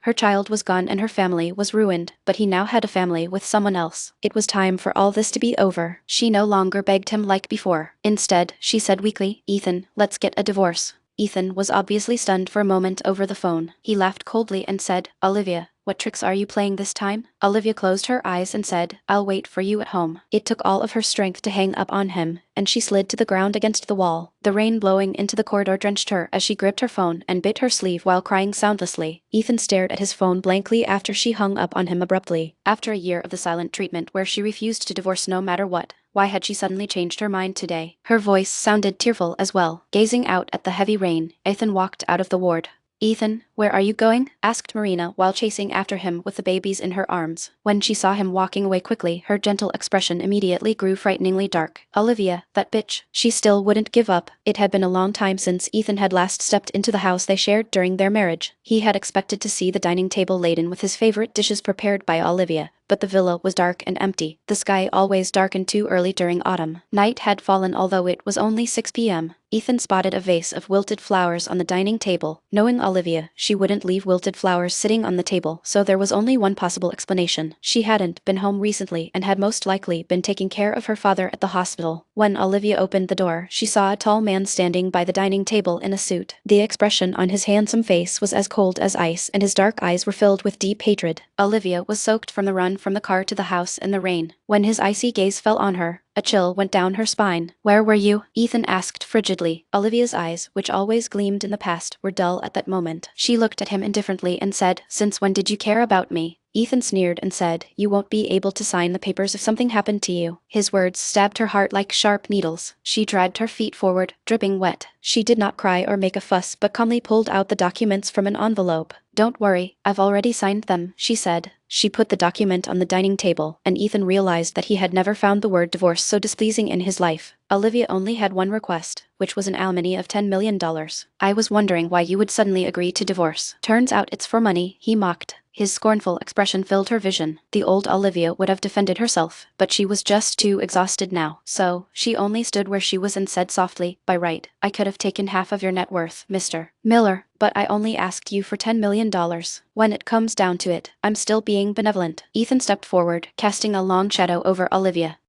Her child was gone and her family was ruined, but he now had a family with someone else. It was time for all this to be over. She no longer begged him like before. Instead, she said weakly, "Ethan, let's get a divorce." Ethan was obviously stunned for a moment over the phone. He laughed coldly and said, "Olivia, what tricks are you playing this time?" Olivia closed her eyes and said, "I'll wait for you at home." It took all of her strength to hang up on him, and she slid to the ground against the wall. The rain blowing into the corridor drenched her as she gripped her phone and bit her sleeve while crying soundlessly. Ethan stared at his phone blankly after she hung up on him abruptly. After a year of the silent treatment where she refused to divorce no matter what, why had she suddenly changed her mind today? Her voice sounded tearful as well. Gazing out at the heavy rain, Ethan walked out of the ward. "Ethan, where are you going?" asked Marina while chasing after him with the babies in her arms. When she saw him walking away quickly, her gentle expression immediately grew frighteningly dark. "Olivia, that bitch." She still wouldn't give up. It had been a long time since Ethan had last stepped into the house they shared during their marriage. He had expected to see the dining table laden with his favorite dishes prepared by Olivia, but the villa was dark and empty. The sky always darkened too early during autumn. Night had fallen although it was only 6 p.m. Ethan spotted a vase of wilted flowers on the dining table. Knowing Olivia, she wouldn't leave wilted flowers sitting on the table, so there was only one possible explanation. She hadn't been home recently and had most likely been taking care of her father at the hospital. When Olivia opened the door, she saw a tall man standing by the dining table in a suit. The expression on his handsome face was as cold as ice, and his dark eyes were filled with deep hatred. Olivia was soaked from the run from the car to the house in the rain. When his icy gaze fell on her, a chill went down her spine. "Where were you?" Ethan asked frigidly. Olivia's eyes, which always gleamed in the past, were dull at that moment. She looked at him indifferently and said, "Since when did you care about me?" Ethan sneered and said, "You won't be able to sign the papers if something happened to you." His words stabbed her heart like sharp needles. She dragged her feet forward, dripping wet. She did not cry or make a fuss but calmly pulled out the documents from an envelope. "Don't worry, I've already signed them," she said. She put the document on the dining table, and Ethan realized that he had never found the word divorce so displeasing in his life. Olivia only had one request, which was an alimony of $10 million. "I was wondering why you would suddenly agree to divorce. Turns out it's for money," he mocked. His scornful expression filled her vision. The old Olivia would have defended herself, but she was just too exhausted now. So, she only stood where she was and said softly, "By right, I could have taken half of your net worth, Mr. Miller, but I only asked you for $10 million. When it comes down to it, I'm still being benevolent." Ethan stepped forward, casting a long shadow over Olivia.